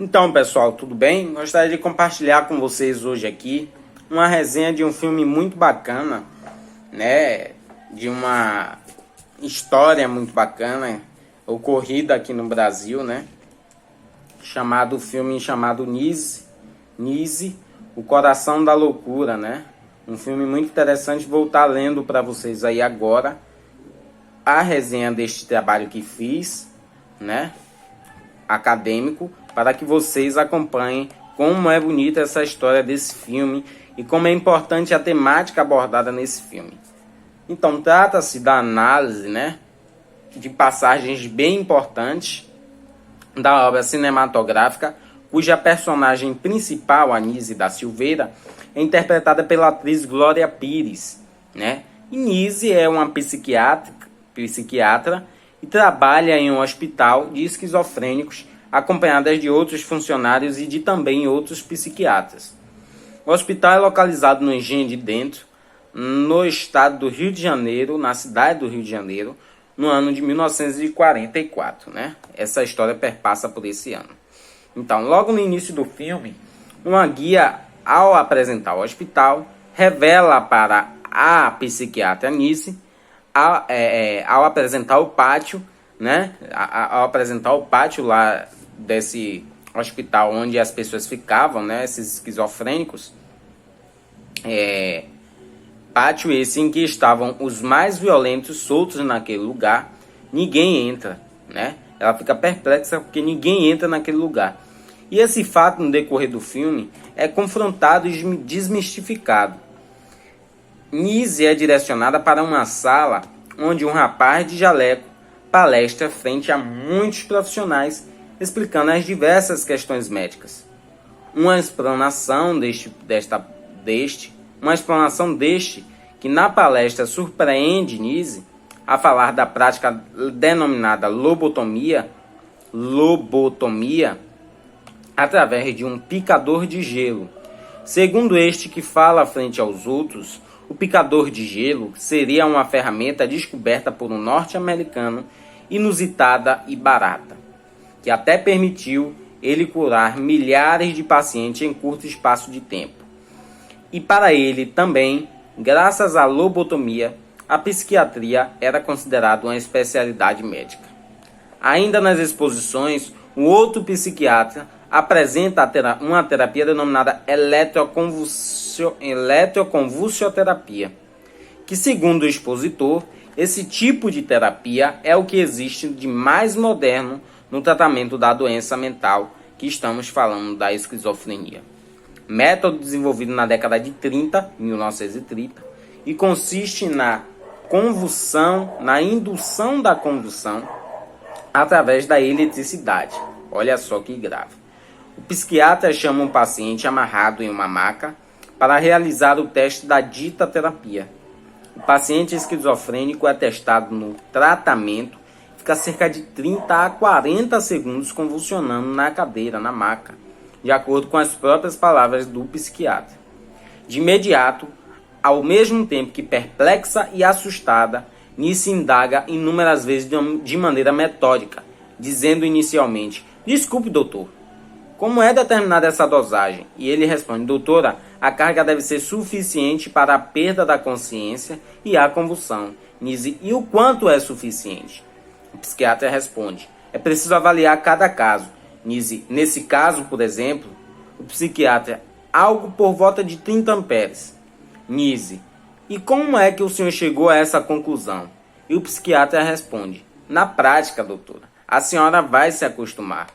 Então, pessoal, tudo bem? Gostaria de compartilhar com vocês hoje aqui uma resenha de um filme muito bacana, né? De uma história muito bacana ocorrida aqui no Brasil, né? Chamado Nise, O Coração da Loucura, né? Um filme muito interessante. Vou estar lendo para vocês aí agora a resenha deste trabalho que fiz, né? Acadêmico, para que vocês acompanhem como é bonita essa história desse filme e como é importante a temática abordada nesse filme. Então, trata-se da análise, né, de passagens bem importantes da obra cinematográfica, cuja personagem principal, Anísia da Silveira, é interpretada pela atriz Glória Pires, né? E Nise é uma psiquiatra e trabalha em um hospital de esquizofrênicos, acompanhada de outros funcionários e de também outros psiquiatras. O hospital é localizado no Engenho de Dentro, no estado do Rio de Janeiro, na cidade do Rio de Janeiro, no ano de 1944, né? Essa história perpassa por esse ano. Então, logo no início do filme, uma guia, ao apresentar o hospital, revela para a psiquiatra Nise, ao apresentar o pátio, né? Ao apresentar o pátio lá desse hospital onde as pessoas ficavam, né? Esses esquizofrênicos, pátio esse em que estavam os mais violentos soltos naquele lugar. Ninguém entra, né? Ela fica perplexa porque ninguém entra naquele lugar. E esse fato, no decorrer do filme, é confrontado e desmistificado. Nise é direcionada para uma sala onde um rapaz de jaleco palestra frente a muitos profissionais explicando as diversas questões médicas. Uma explanação deste que na palestra surpreende Nise a falar da prática denominada lobotomia, através de um picador de gelo. Segundo este que fala frente aos outros, o picador de gelo seria uma ferramenta descoberta por um norte-americano, inusitada e barata, que até permitiu ele curar milhares de pacientes em curto espaço de tempo. E para ele também, graças à lobotomia, a psiquiatria era considerada uma especialidade médica. Ainda nas exposições, um outro psiquiatra apresenta uma terapia denominada eletroconvulsioterapia, que, segundo o expositor, esse tipo de terapia é o que existe de mais moderno no tratamento da doença mental que estamos falando, da esquizofrenia. Método desenvolvido na década de 1930, e consiste na indução da convulsão através da eletricidade. Olha só que grave. O psiquiatra chama um paciente amarrado em uma maca para realizar o teste da dita terapia. O paciente esquizofrênico é testado no tratamento, fica cerca de 30 a 40 segundos convulsionando na cadeira, na maca, de acordo com as próprias palavras do psiquiatra. De imediato, ao mesmo tempo que perplexa e assustada, Nise indaga inúmeras vezes de maneira metódica, dizendo inicialmente: "Desculpe, doutor, como é determinada essa dosagem?" E ele responde: "Doutora, a carga deve ser suficiente para a perda da consciência e a convulsão." Nise: "E o quanto é suficiente?" O psiquiatra responde: "É preciso avaliar cada caso." Nise: "Nesse caso, por exemplo," o psiquiatra: "algo por volta de 30 amperes." Nise: "E como é que o senhor chegou a essa conclusão?" E o psiquiatra responde: "Na prática, doutora, a senhora vai se acostumar."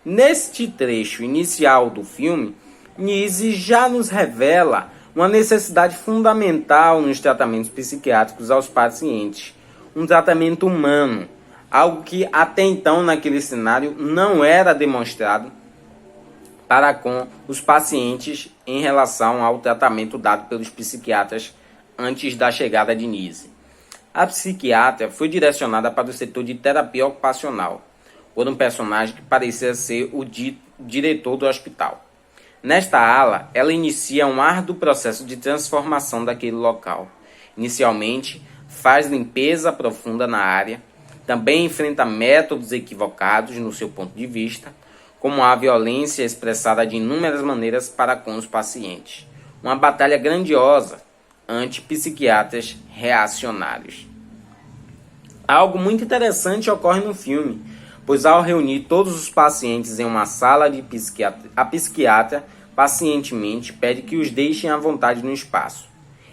Neste trecho inicial do filme, Nise já nos revela uma necessidade fundamental nos tratamentos psiquiátricos aos pacientes, um tratamento humano, algo que até então naquele cenário não era demonstrado para com os pacientes em relação ao tratamento dado pelos psiquiatras antes da chegada de Nise. A psiquiatra foi direcionada para o setor de terapia ocupacional por um personagem que parecia ser o diretor do hospital. Nesta ala, ela inicia um árduo processo de transformação daquele local. Inicialmente, faz limpeza profunda na área, também enfrenta métodos equivocados no seu ponto de vista, como a violência expressada de inúmeras maneiras para com os pacientes. Uma batalha grandiosa anti-psiquiatras reacionários. Algo muito interessante ocorre no filme, pois ao reunir todos os pacientes em uma sala de psiquiatra, a psiquiatra pacientemente pede que os deixem à vontade no espaço.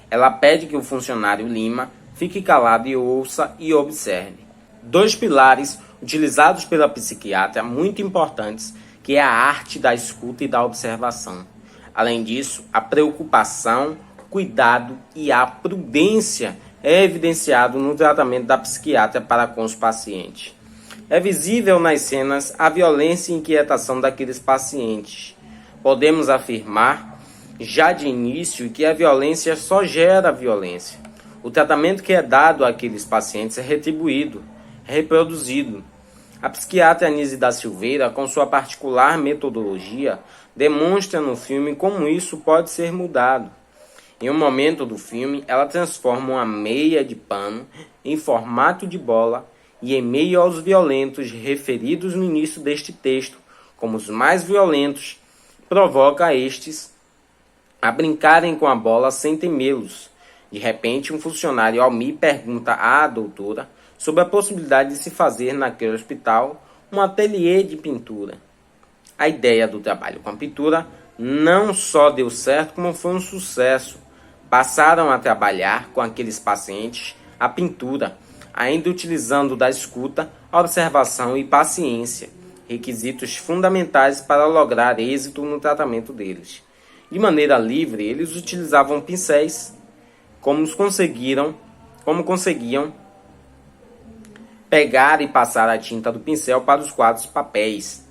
Ela pede que o funcionário Lima fique calado e ouça e observe. Dois pilares utilizados pela psiquiatra muito importantes, que é a arte da escuta e da observação. Além disso, a preocupação, cuidado e a prudência é evidenciado no tratamento da psiquiatra para com os pacientes. É visível nas cenas a violência e inquietação daqueles pacientes. Podemos afirmar, já de início, que a violência só gera violência. O tratamento que é dado àqueles pacientes é retribuído, é reproduzido. A psiquiatra Anísia da Silveira, com sua particular metodologia, demonstra no filme como isso pode ser mudado. Em um momento do filme, ela transforma uma meia de pano em formato de bola e, em meio aos violentos referidos no início deste texto, como os mais violentos, provoca estes a brincarem com a bola sem temê-los. De repente, um funcionário Almir pergunta à doutora sobre a possibilidade de se fazer naquele hospital um ateliê de pintura. A ideia do trabalho com a pintura não só deu certo, como foi um sucesso. Passaram a trabalhar com aqueles pacientes a pintura, ainda utilizando da escuta, observação e paciência, requisitos fundamentais para lograr êxito no tratamento deles. De maneira livre, eles utilizavam pincéis, como conseguiam pegar e passar a tinta do pincel para os quadros papéis.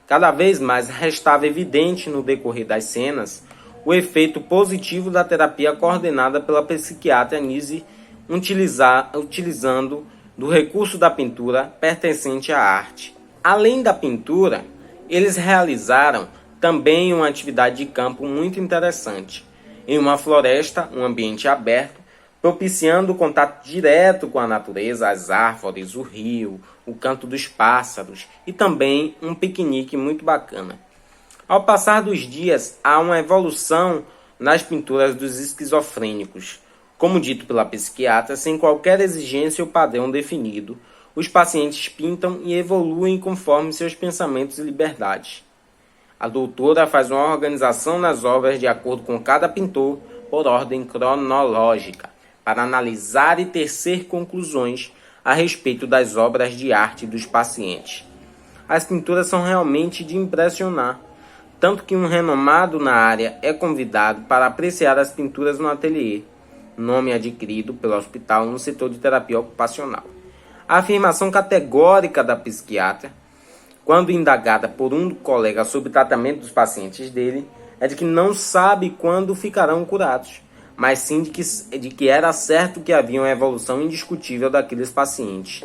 Cada vez mais restava evidente no decorrer das cenas o efeito positivo da terapia coordenada pela psiquiatra Anísia, utilizando do recurso da pintura pertencente à arte. Além da pintura, eles realizaram também uma atividade de campo muito interessante. Em uma floresta, um ambiente aberto, propiciando o contato direto com a natureza, as árvores, o rio, o canto dos pássaros e também um piquenique muito bacana. Ao passar dos dias, há uma evolução nas pinturas dos esquizofrênicos. Como dito pela psiquiatra, sem qualquer exigência ou padrão definido, os pacientes pintam e evoluem conforme seus pensamentos e liberdades. A doutora faz uma organização nas obras de acordo com cada pintor por ordem cronológica, para analisar e tecer conclusões a respeito das obras de arte dos pacientes. As pinturas são realmente de impressionar, tanto que um renomado na área é convidado para apreciar as pinturas no ateliê, nome adquirido pelo hospital no setor de terapia ocupacional. A afirmação categórica da psiquiatra, quando indagada por um colega sobre o tratamento dos pacientes dele, é de que não sabe quando ficarão curados, mas sim de que era certo que havia uma evolução indiscutível daqueles pacientes.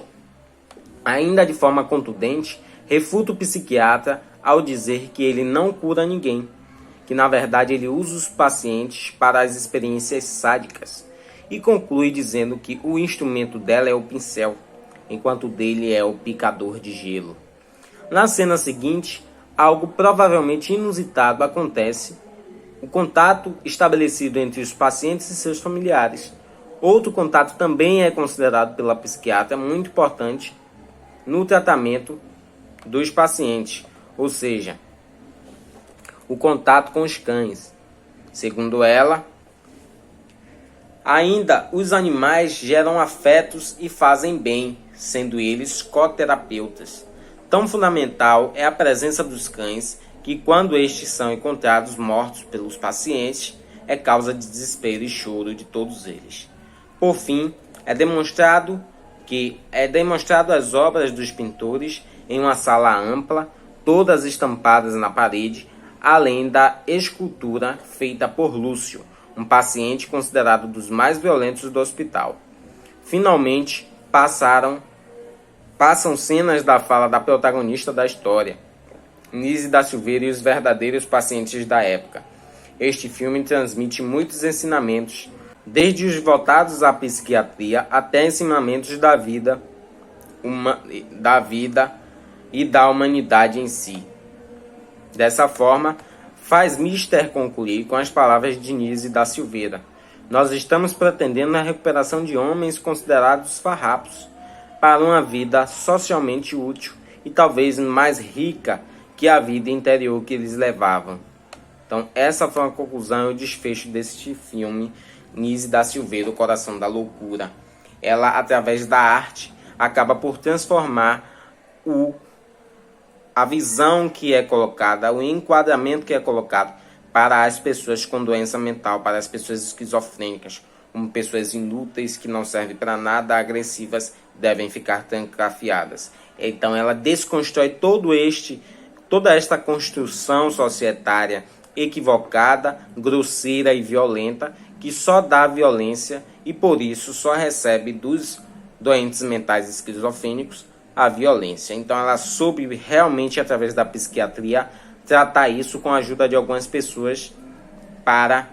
Ainda de forma contundente, refuta o psiquiatra ao dizer que ele não cura ninguém, que na verdade ele usa os pacientes para as experiências sádicas, e conclui dizendo que o instrumento dela é o pincel, enquanto o dele é o picador de gelo. Na cena seguinte, algo provavelmente inusitado acontece, o contato estabelecido entre os pacientes e seus familiares. Outro contato também é considerado pela psiquiatra muito importante no tratamento dos pacientes, ou seja, o contato com os cães. Segundo ela, ainda os animais geram afetos e fazem bem, sendo eles coterapeutas. Tão fundamental é a presença dos cães que, quando estes são encontrados mortos pelos pacientes, é causa de desespero e choro de todos eles. Por fim, é demonstrado as obras dos pintores em uma sala ampla, todas estampadas na parede, além da escultura feita por Lúcio, um paciente considerado dos mais violentos do hospital. Finalmente, passam cenas da fala da protagonista da história, Anísia da Silveira, e os verdadeiros pacientes da época. Este filme transmite muitos ensinamentos, desde os voltados à psiquiatria até ensinamentos da vida e da humanidade em si. Dessa forma, faz Mister concluir com as palavras de Nise da Silveira: nós estamos pretendendo a recuperação de homens considerados farrapos para uma vida socialmente útil e talvez mais rica que a vida interior que eles levavam. Então essa foi a conclusão e o desfecho deste filme, Nise da Silveira, O Coração da Loucura. Ela, através da arte, acaba por transformar a visão que é colocada, o enquadramento que é colocado para as pessoas com doença mental, para as pessoas esquizofrênicas, como pessoas inúteis que não servem para nada, agressivas, devem ficar trancafiadas. Então ela desconstrói toda esta construção societária equivocada, grosseira e violenta, que só dá violência e por isso só recebe dos doentes mentais esquizofrênicos a violência. Então ela soube realmente, através da psiquiatria, tratar isso com a ajuda de algumas pessoas para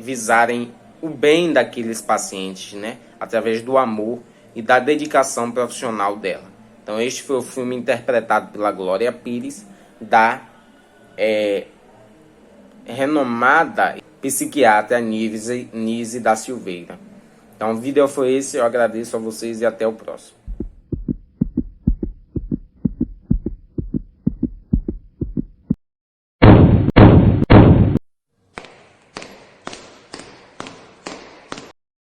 visarem o bem daqueles pacientes, né? Através do amor e da dedicação profissional dela. Então este foi o filme interpretado pela Glória Pires, da renomada psiquiatra Nise da Silveira. Então o vídeo foi esse, eu agradeço a vocês e até o próximo.